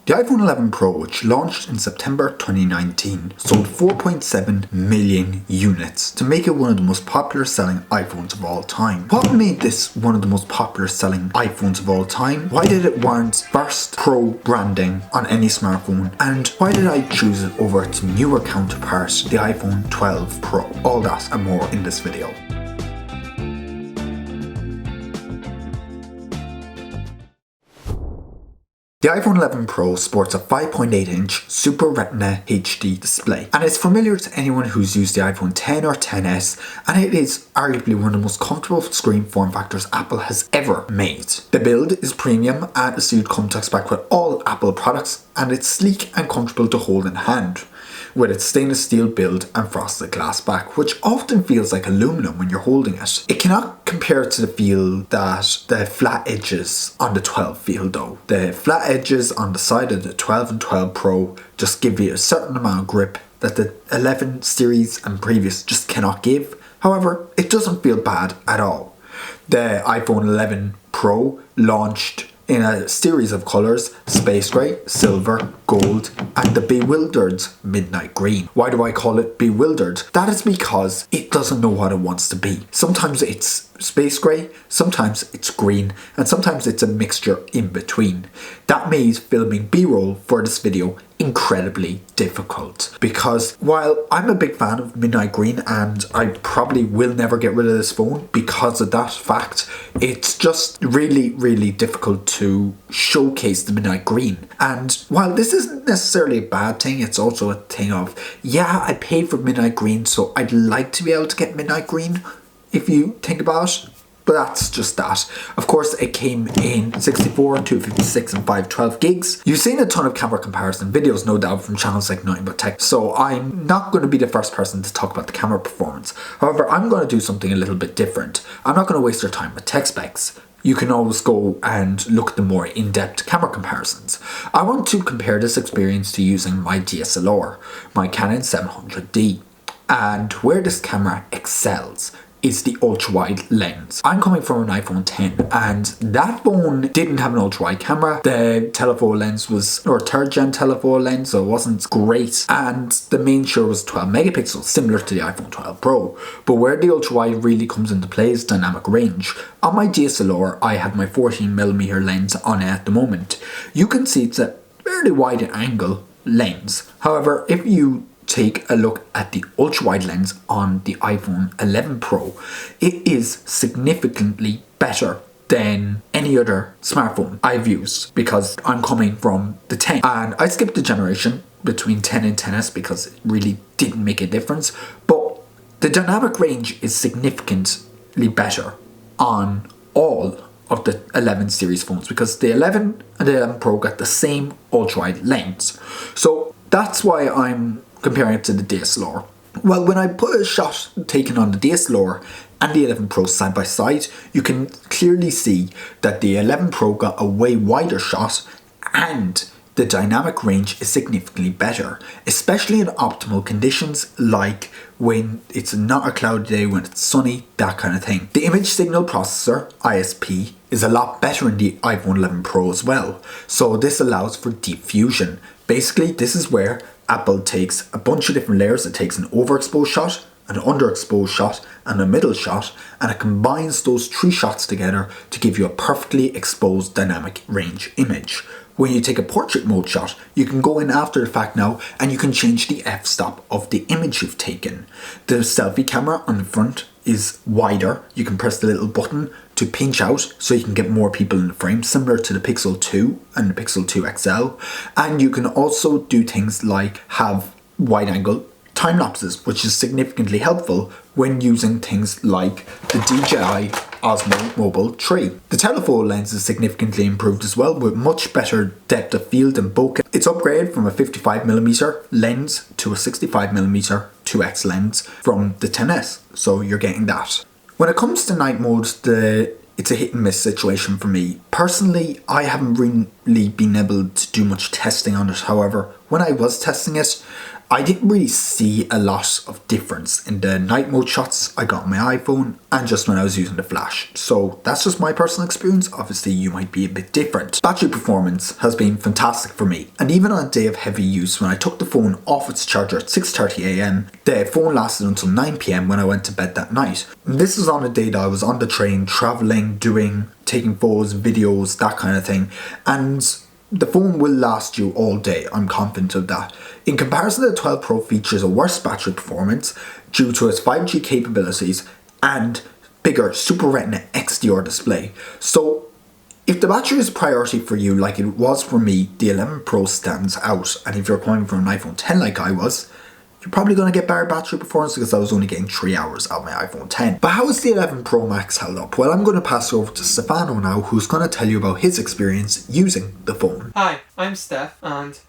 The iPhone 11 Pro, which launched in September 2019, sold 4.7 million units to make it one of the most popular selling iPhones of all time. What made this one of the most popular selling iPhones of all time? Why did it warrant first Pro branding on any smartphone? And why did I choose it over its newer counterpart, the iPhone 12 Pro? All that and more in this video. The iPhone 11 Pro sports a 5.8-inch Super Retina HD display, and it's familiar to anyone who's used the iPhone X or XS, and it is arguably one of the most comfortable screen form factors Apple has ever made. The build is premium and a sealed come to expect with all Apple products, and it's sleek and comfortable to hold in hand, with its stainless steel build and frosted glass back, which often feels like aluminum when you're holding it. It cannot compare to the feel that the flat edges on the 12 feel though. The flat edges on the side of the 12 and 12 Pro just give you a certain amount of grip that the 11 series and previous just cannot give. However, it doesn't feel bad at all. The iPhone 11 Pro launched in a series of colours: space grey, silver, gold, and the bewildered midnight green. Why do I call it bewildered? That is because it doesn't know what it wants to be. Sometimes it's space grey, sometimes it's green, and sometimes it's a mixture in between. That made filming B-roll for this video incredibly difficult, because while I'm a big fan of midnight green and I probably will never get rid of this phone because of that fact, it's just really difficult to showcase the midnight green. And while this isn't necessarily a bad thing, it's also a thing of, yeah, I paid for midnight green, so I'd like to be able to get midnight green, if you think about it. But that's just that. Of course, it came in 64, 256 and 512 gigs. You've seen a ton of camera comparison videos, no doubt, from channels like Nothing But Tech, so I'm not going to be the first person to talk about the camera performance. However, I'm going to do something a little bit different. I'm not going to waste your time with tech specs. You can always go and look at the more in-depth camera comparisons. I want to compare this experience to using my DSLR, my Canon 700D. And where this camera excels is the ultra-wide lens. I'm coming from an iPhone X, and that phone didn't have an ultra-wide camera. The telephoto lens was, or third gen telephoto lens, so it wasn't great, and the main shutter was 12 megapixels, similar to the iPhone 12 Pro. But where the ultra-wide really comes into play is dynamic range. On my DSLR, I have my 14mm lens on it at the moment. You can see it's a fairly wide angle lens. However, if you take a look at the ultra-wide lens on the iPhone 11 Pro, it is significantly better than any other smartphone I've used, because I'm coming from the 10, and I skipped the generation between 10 and 10s because it really didn't make a difference. But the dynamic range is significantly better on all of the 11 series phones, because the 11 and the 11 Pro got the same ultra-wide lens. So that's why I'm comparing it to the DSLR. Well, when I put a shot taken on the DSLR and the 11 Pro side by side, you can clearly see that the 11 Pro got a way wider shot and the dynamic range is significantly better, especially in optimal conditions like when it's not a cloudy day, when it's sunny, that kind of thing. The image signal processor, ISP, is a lot better in the iPhone 11 Pro as well, so this allows for deep fusion. Basically, this is where Apple takes a bunch of different layers. It takes an overexposed shot, an underexposed shot, and a middle shot, and it combines those three shots together to give you a perfectly exposed dynamic range image. When you take a portrait mode shot, you can go in after the fact now and you can change the f-stop of the image you've taken. The selfie camera on the front is wider. You can press the little button to pinch out so you can get more people in the frame, similar to the Pixel 2 and the Pixel 2 XL. And you can also do things like have wide angle time lapses, which is significantly helpful when using things like the DJI Osmo Mobile 3. The telephoto lens is significantly improved as well, with much better depth of field and bokeh. It's upgraded from a 55mm lens to a 65mm 2x lens from the XS, so you're getting that. When it comes to night mode, it's a hit and miss situation for me. Personally, I haven't really been able to do much testing on it. However, when I was testing it, I didn't really see a lot of difference in the night mode shots I got on my iPhone and just when I was using the flash. So that's just my personal experience. Obviously you might be a bit different. Battery performance has been fantastic for me, and even on a day of heavy use when I took the phone off its charger at 6:30 a.m, the phone lasted until 9 p.m. when I went to bed that night. And this was on a day that I was on the train, travelling, taking photos, videos, that kind of thing, and the phone will last you all day, I'm confident of that. In comparison, the 12 Pro features a worse battery performance due to its 5G capabilities and bigger Super Retina XDR display. So if the battery is a priority for you like it was for me, the 11 Pro stands out, and if you're coming from an iPhone 10 like I was, you're probably going to get better battery performance because I was only getting 3 hours out of my iPhone 10. But how is the 11 Pro Max held up? Well, I'm going to pass it over to Stefano now, who's going to tell you about his experience using the phone. Hi, I'm Steph, and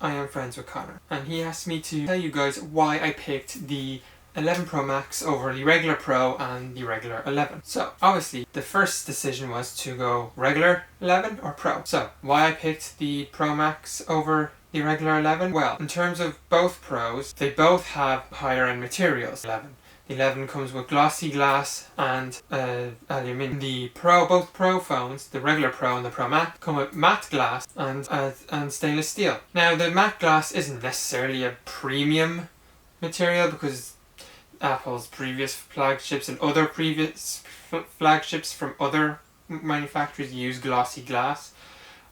I am friends with Connor. And he asked me to tell you guys why I picked the 11 Pro Max over the regular Pro and the regular 11. So, obviously, the first decision was to go regular 11 or Pro. So, why I picked the Pro Max over the regular 11? Well, in terms of both Pros, they both have higher end materials. The 11 comes with glossy glass and aluminium. Both Pro phones, the regular Pro and the Pro Max, come with matte glass and stainless steel. Now, the matte glass isn't necessarily a premium material because Apple's previous flagships and other previous flagships from other manufacturers use glossy glass.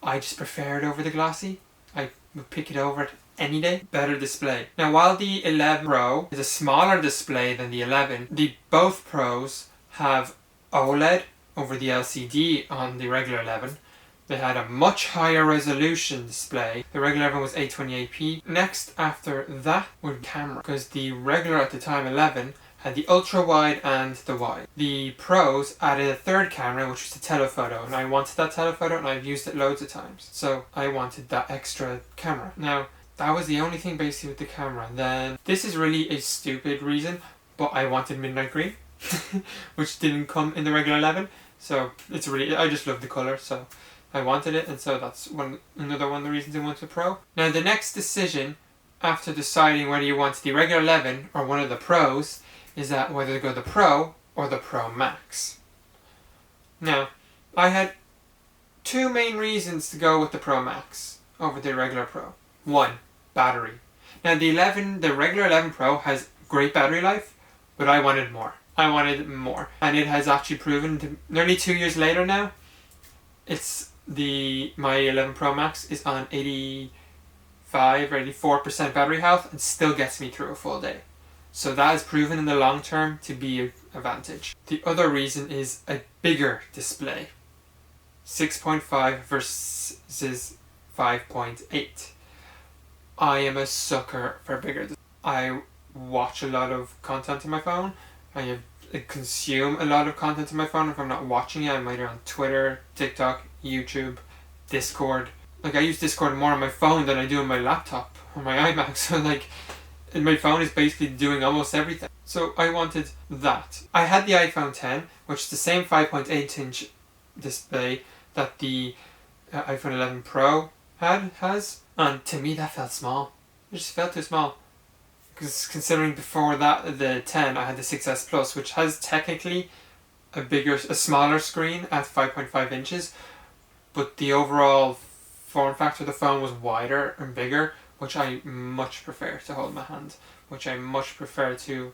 I just prefer it over the glossy. I would pick it over it any day. Better display. Now, while the 11 Pro is a smaller display than the 11, both Pros have OLED over the LCD on the regular 11. They had a much higher resolution display. The regular 11 was 828p. Next after that was camera, because the regular at the time 11 had the ultra wide and the wide. The Pros added a third camera, which was the telephoto, and I wanted that telephoto and I've used it loads of times. So I wanted that extra camera. Now, that was the only thing basically with the camera. Then, this is really a stupid reason, but I wanted midnight green, which didn't come in the regular 11. So it's really, I just love the colour, so I wanted it, and so that's another one of the reasons I wanted Pro. Now, the next decision after deciding whether you want the regular 11 or one of the Pros is that whether to go the Pro or the Pro Max. Now, I had two main reasons to go with the Pro Max over the regular Pro. One, battery. Now, the regular 11 Pro has great battery life, but I wanted more. And it has actually proven nearly 2 years later now, my 11 Pro Max is on 85 or 84% battery health and still gets me through a full day. So that is proven in the long term to be an advantage. The other reason is a bigger display. 6.5 versus 5.8. I am a sucker for bigger. I watch a lot of content on my phone. I consume a lot of content on my phone. If I'm not watching it, I'm either on Twitter, TikTok, YouTube, Discord. Like, I use Discord more on my phone than I do on my laptop or my iMac. So my phone is basically doing almost everything. So I wanted that. I had the iPhone 10, which is the same 5.8 inch display that the iPhone 11 Pro has. And to me that felt small. It just felt too small. Because considering before that, the 10, I had the 6S Plus, which has technically a smaller screen at 5.5 inches. But the overall form factor of the phone was wider and bigger, which I much prefer to hold in my hand, which I much prefer to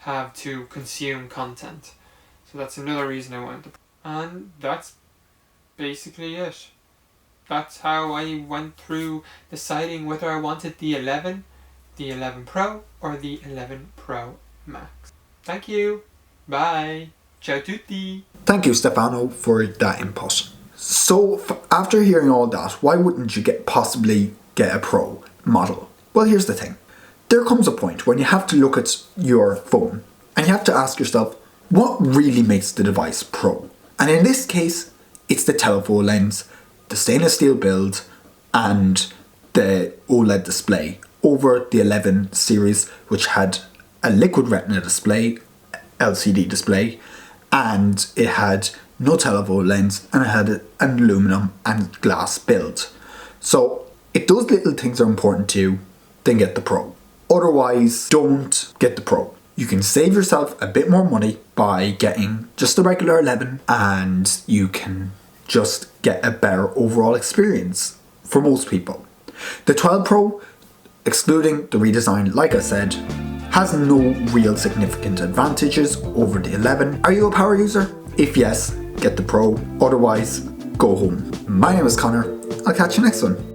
have to consume content. So that's another reason I wanted to. And that's basically it. That's how I went through deciding whether I wanted the 11 Pro or the 11 Pro Max. Thank you. Bye. Ciao tutti. Thank you, Stefano, for that input. So, after hearing all that, why wouldn't you possibly get a Pro model? Well, here's the thing. There comes a point when you have to look at your phone and you have to ask yourself, what really makes the device Pro? And in this case, it's the telephoto lens, the stainless steel build, and the OLED display over the 11 series, which had a liquid retina display, LCD display, and it had no telephoto lens, and it had an aluminum and glass build. So if those little things are important to you, then get the Pro. Otherwise, don't get the Pro. You can save yourself a bit more money by getting just the regular 11, and you can just get a better overall experience for most people. The 12 Pro, excluding the redesign, like I said, has no real significant advantages over the 11. Are you a power user? If yes, get the Pro. Otherwise, go home. My name is Connor. I'll catch you next one.